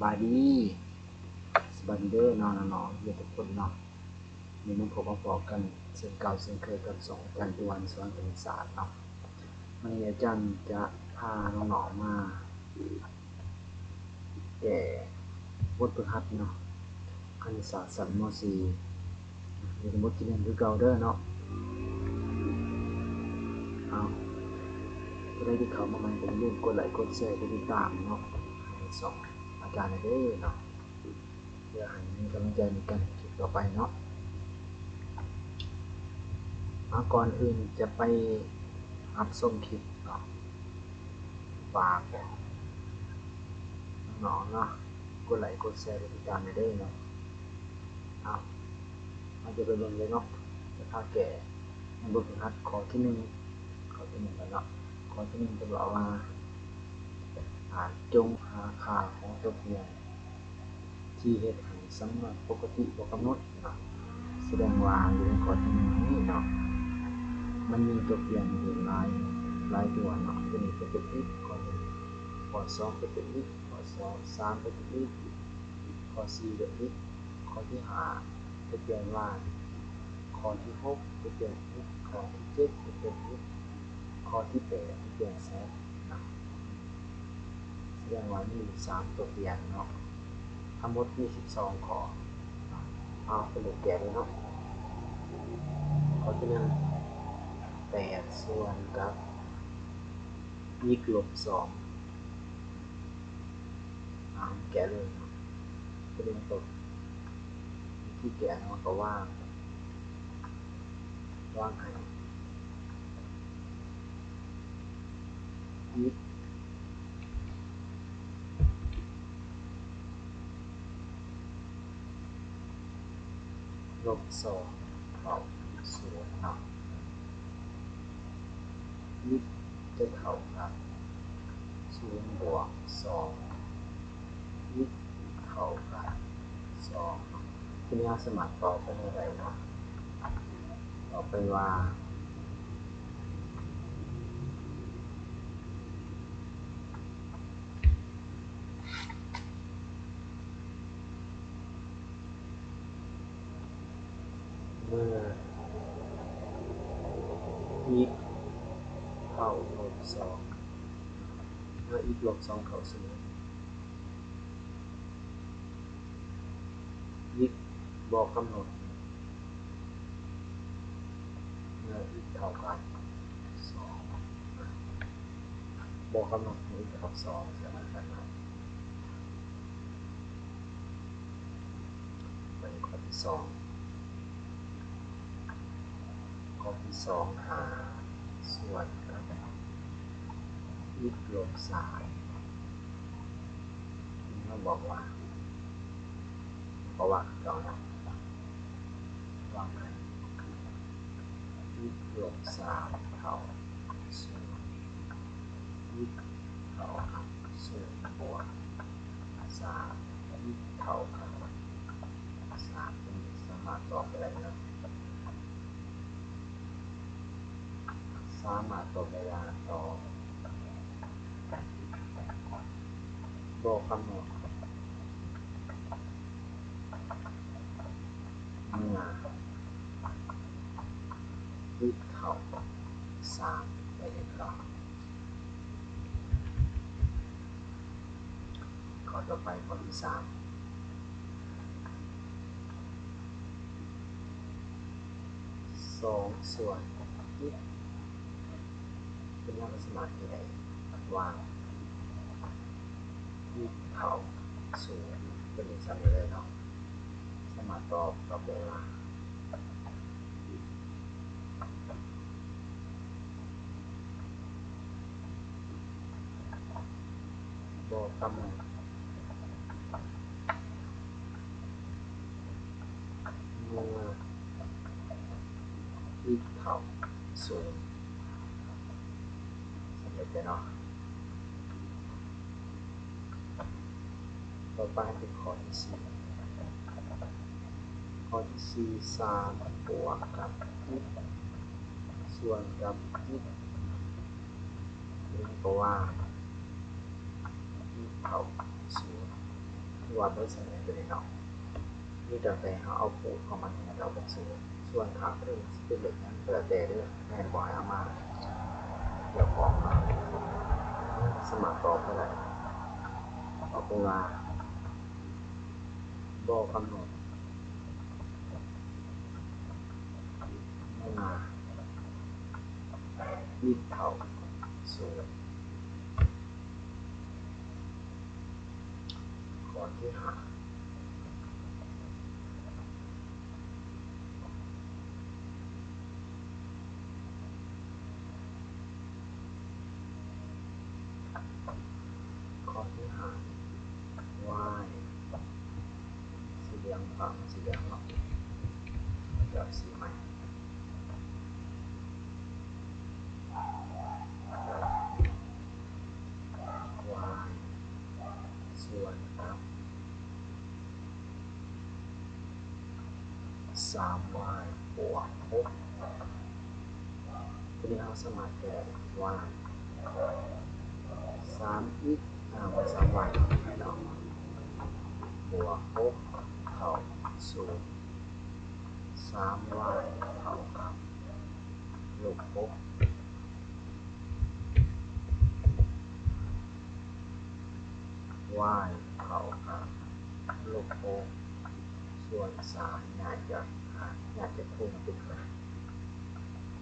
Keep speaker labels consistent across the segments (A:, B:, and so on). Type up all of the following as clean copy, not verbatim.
A: บายดีสบายดีเด้อน้องๆเดี๋ยวทุกคนเนาะมีน้องผมมาบอกกันเช่นเก่าเช่นเคยกับสองอาจารย์ดวนสอนคณิตศาสตร์เนาะวันนี้อาจารย์จะพาน้องๆมาแก่บทฝึกหัดเนาะคณิตศาสตร์ชั้นม .4 มีสมุดที่1คือเก่าเด้อเนาะเอาก็ได้ที่เขามาใหม่ก็อย่าลืมกดไลค์กดแชร์กดติดตามเนาะให้สองอาจารย์เด้อเนาะเพื่อให้มีกำลังใจในการคลิปต่อไปเนาะก่อนอื่นจะไปรับชมคลิปเนาะฝากน้องๆเนาะกดไลค์กดแชร์กดติดตามเด้อเนาะมันจะไปเบิ่งเลยเนาะจะพาแก่ในบทฝึกหัดข้อที่1กันเนาะข้อที่1จะบอกว่าจงหาค่าของตัวเปลี่ยนที่เฮ็ดให้สำนวนปกติบ่กำหนดเนาะแสดงว่าอยู่ในข้อที่1นี้เนาะมันมีตัวเปลี่ยนอยู่หลายตัวเนาะตัวนี้จะเป็น x ข้อ1ข้อ2จะเป็น x ข้อ3จะเป็น x ข้อ4จะเป็น x ข้อที่5จะเปลี่ยน y ข้อที่6จะเปลี่ยน x ข้อที่7จะเปลี่ยน x ข้อที่8จะเปลี่ยน z นะแสดงว่ามี3ตัวเปลี่ยนเนาะทั้งหมดมี12ข้อเอาไปเลยแกะเลยเนาะข้อที่1 8ส่วนกับ x ลบ2แกะเลยเนาะไปเรียนตกที่แกะเนาะก็ว่างให้ x ลบ2เท่า0เนาะ x จะเท่ากับ0บวก2 x เท่ากับ2ทีนี้สมการตอบเป็นอะไรเนาะตอบไปว่าเมื่อ x เท่าลบ2เมื่อ x ลบ2เท่า0 x บอกกำหนดเมื่อ x เท่ากับ2บอกกำหนดเมื่อ x เท่ากับ2จะมันกันเนาะไปข้อที่2หาส่วนกับ x ลบ3เราบอกว่าเราเนาะวางให้ x ลบ3เท่า0 x เท่ากับ0บวก3 x เท่ากับ3เป็นสามารถตอบได้เนาะสามารถตอบได้ต่อบอกกำหนดเมื่อ x เท่ากับ3ไปเลยครับข้อต่อไปข้อที่3 2ส่วน x เป็นลักษณะที่ใดวาง x เท่า0เป็นอย่างนี้เลยเนาะสามารถตอบได้ว่าบอกกำหนดเมื่อ x เท่า0สำเร็จเลยเนาะต่อไปเป็นข้อที่4ข้อที่4 3บวกกับ x ส่วนกับ x นี่ก็ว่า x เท่ากับ0 ว่าโดยเสน่ห์ตัวนี้เนาะมีแต่ไปเขาเอาผูกของมันเนี่ยเราเป็นส่วนทางที่เป็นเหล็กนั้นเปิดแต่เรื่องแม่นบ่อยเอามาเดี๋ยวของมาสมัครต่อเท่าไหร่เอาไปว่าบอกกำหนดเมื่อมีเท่าสูงก่อนที่หาข้อที่หาวายสีเหลืองฝั่งสีเหลืองเนาะเดี๋ยวสีใหม่วายส่วนครับ3y บวก6ทีนี้เราสามารถแก้ y 3x มัน3y ให้เราบวก6เท่า0 3y เท่ากับลบ6 y เท่ากับลบ6ส่วน3อยากจะคูณติดกัน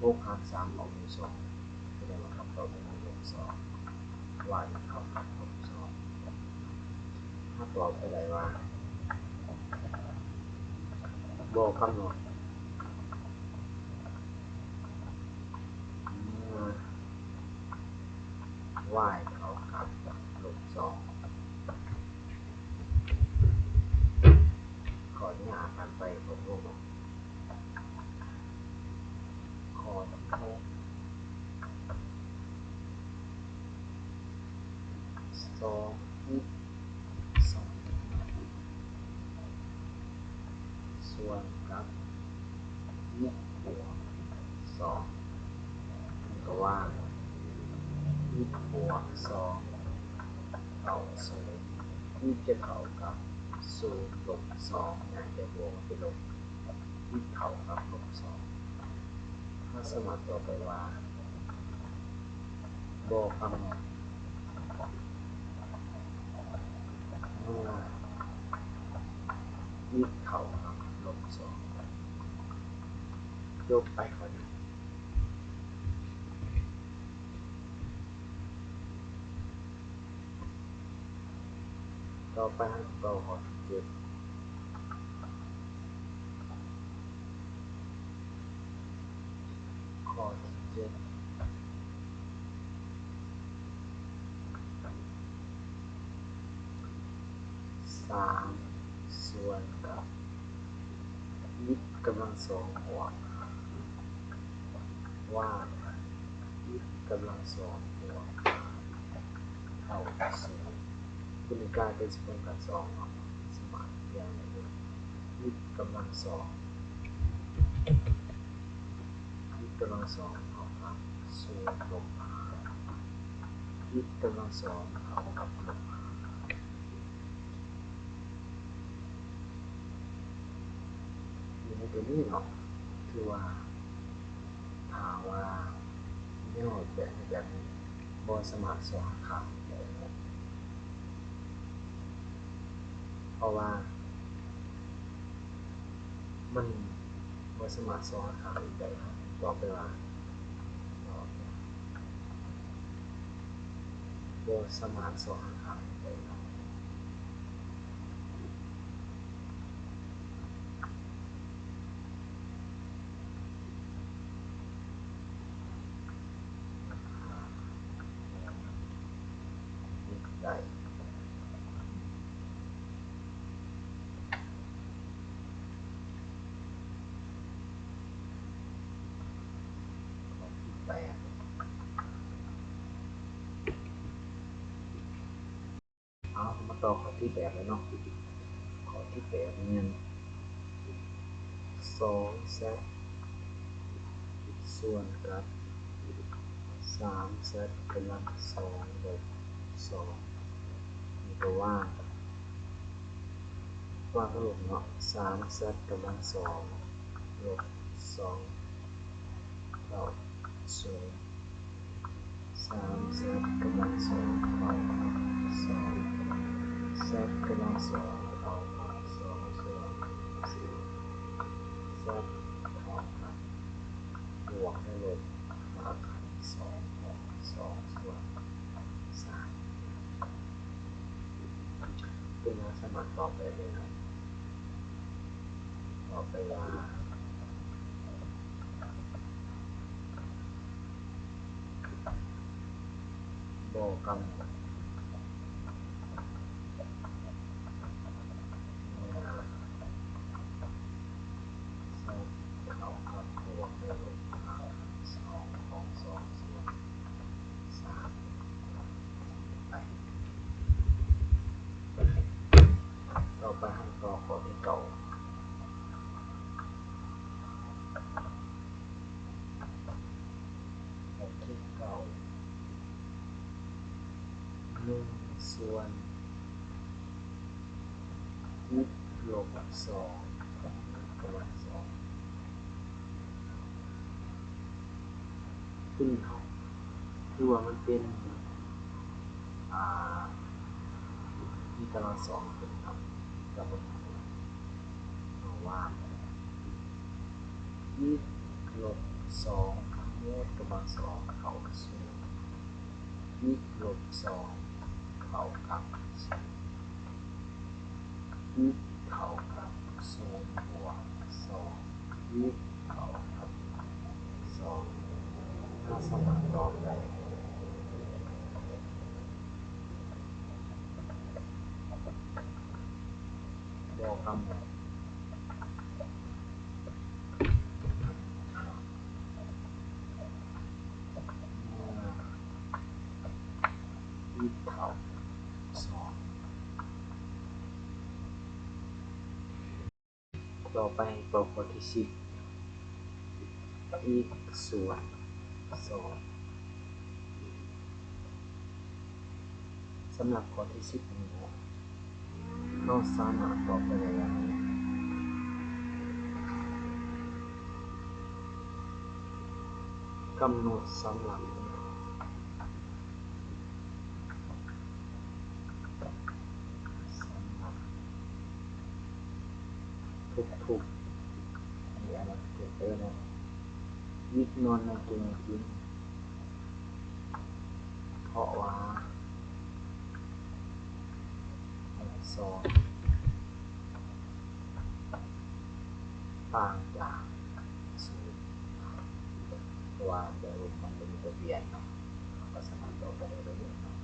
A: 6หาร3ออกเป็น2แสดงว่าคำตอบเป็นลบ2 y เท่ากับลบ2ถ้าตอบไปได้ว่าบอกกำหนดเมื่อ y เท่ากับลบ2ขอที่หากันไปผมรูปข้อที่6 2x 2ส่วนกับx บวก2มันก็ว่า x บวก2เท่า0 x จะเท่ากับ0ลบ2อยากจะบวกเป็นลบ x เท่ากับลบ2ถ้าสมมติต่อไปว่าบอกกำหนดเมื่อ x เท่ากับลบ2ยกไปก่อนต่อไปต่อข้อที่7ข้อที่7 3ส่วนกับ x กำลัง2บวกว่า x กำลัง2บวกเท่ากับ0คุณกลายเป็นสมการกับ2เนาะสมการอย่างไรด้วย x กำลัง2 x กำลัง2เท่ากับ0ลบ5 x กำลัง2เท่ากับลบ5อยู่ในตัวนี้เนาะคือว่าถามว่าเรื่องแบบนี้บนสมัครสองขาเพราะว่ามันบนสมัครสองขาอีกแบบบอกไปว่าบนสมัครสองขาอีกแบบได้ข้อที่8เอามาต่อข้อที่8เลยเนาะข้อที่8เนี่ย2 z ส่วนกับ3 z กำลัง2ลบ2นี่ก็ว่า ว่าสรุปเนาะ3 z กำลัง2ลบ2เท่า0 3 z กำลัง2เท่ากับ2 z กำลัง2เท่ากับ2ส่วน4 z เท่ากับบวกและลบหารกัน2ของ2ส่วน3เป็นลักษณะต่อไปเลยนะต่อไปว่าบอกกำหนดเมื่อ z เท่ากับบวกและลบหารกัน2ของ2ส่วน3ไปต่อไปให้ต่อข้อที่เก่าข้อที่เก่า1ส่วนยิบลบ2กำลัง2ขึ้นเขาคือว่ามันเป็นที่กำลัง2ขึ้นครับกับบนเอาว่ายิบลบ2ทั้งหมดกำลัง2เข้าสู่ยิบลบ2เข้ากับ0ยิบเข้ากับ0บวก2ยิบเข้ากับ2ถ้าสมานต่อไปบอกกำหนดยิบเข้า2ต่อไปตัวข้อที่10อีกส่วน2สำหรับข้อที่10นี้เราสามารถตอบไปได้อย่างไรกำหนดสำหรับทุกๆนี่อะไรเกิดเนาะยิบนอนในตัวจริงเพราะว่า2ต่างจาก0เพราะว่าเดี๋ยวมันจะมีตัวเปลี่ยนเนาะก็สามารถตอบไปได้เลยเนาะ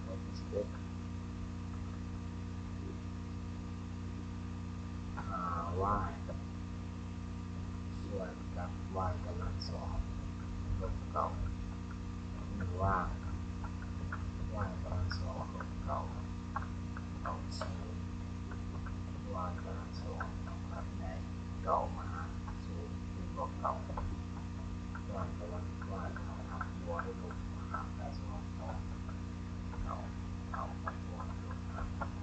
A: ข้อที่11y ส่วนกับ y กำลัง2ลบ9หรือว่า y กำลัง2ลบ9เอา0 y กำลัง2กับใน9มาหาร0เป็นบวก9 y กำลัง y เท่ากับบวกลบหารกัน2ต่อ9เท่ากับบวกลบหารกัน2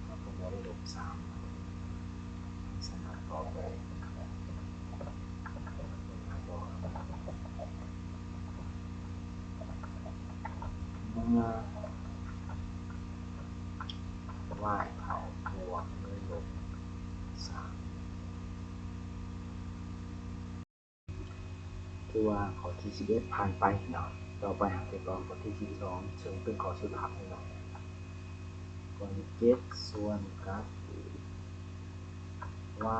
A: แล้วก็บวกลบ3สามารถต่อไปเมื่อ y เท่าบวกหรือลบ3คือว่าข้อที่11ผ่านไปเนาะต่อไปหาไปต่อข้อที่12ซึ่งเป็นข้อสุดท้ายเนาะข้อที่7ส่วนกับ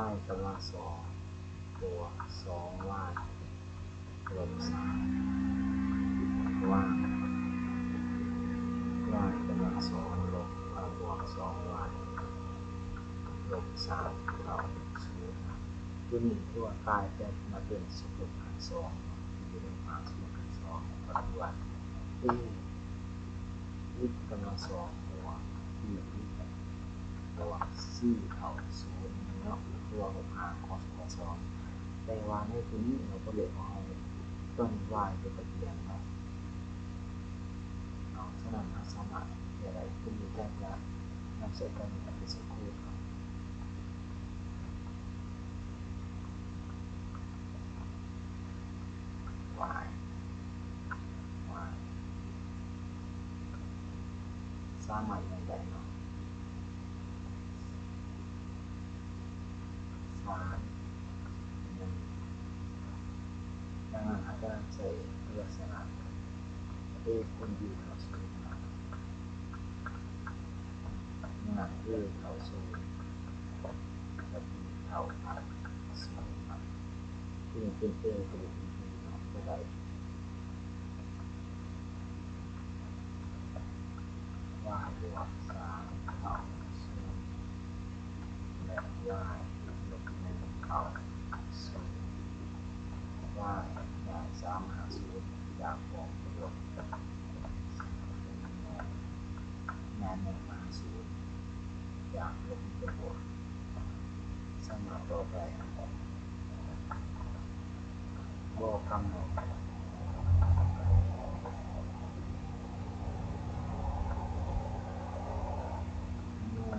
A: y กำลัง2บวก 2y ลบ3ว่า y กำลัง2ลบบวก 2y ลบ3เท่า0ตัวนี้ที่ว่ากลายเป็นมาเป็นสมดุลหาร2ที่อยู่ในหารสมดุลหาร2ก็คือว่า a อีกกำลัง2บวก b อีกบวก c เท่า0เนาะคือว่า6หารของสมดุล2แต่ว่าในตัวนี้เราก็เรียกว่าต้น y เป็นตัวเปลี่ยนเนาะฉะนั้นเราสามารถเรียกได้ตัวนี้ได้จาก เสร็จกันเป็นสักครู่ครับวายวายสร้างใหม่ในใดเนาะสามหนึ่งดังนั้นอาจารย์ใส่ลักษณะเอคูณบีเท่าศูนย์นะงานเอเท่าศูนย์และบีเท่ากับศูนย์นะที่เป็นเอกับบีเนาะก็ได้y บวกสามเท่าศูนย์และ y ลบหนึ่งเท่าศูนย์ y ได้สามหาศูนย์จากบวกบวกงานหนึ่งมาศูนย์จากลบเป็นบวกสมการต่อไปบอกกำหนดเมื่อ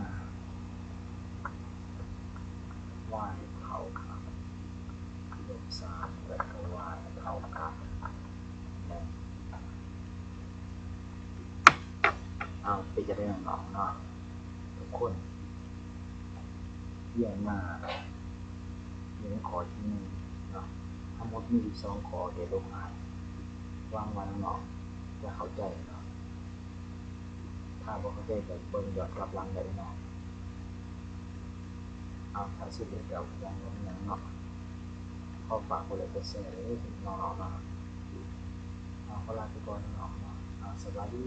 A: y เท่ากับลบสามและก็ y เท่ากับหนึ่งเอาไปจะได้น้องๆเนาะทุกคนเรียนมาเรียนขอที่หนึ่งเนาะทั้งหมดมี12ข้อเดี๋ยวลงอ่านวางไว้น้องๆจะเข้าใจเนาะถ้าบ่เข้าใจก็เบิ่งย้อนกลับหลังได้เนาะเอาถ้าสิเฮ็ดก็วางไว้หยังเนาะขอฝากกดไลค์กดแชร์ให้น้องๆเนาะเอาขอลาไปก่อนน้องๆเนาะสวัสดี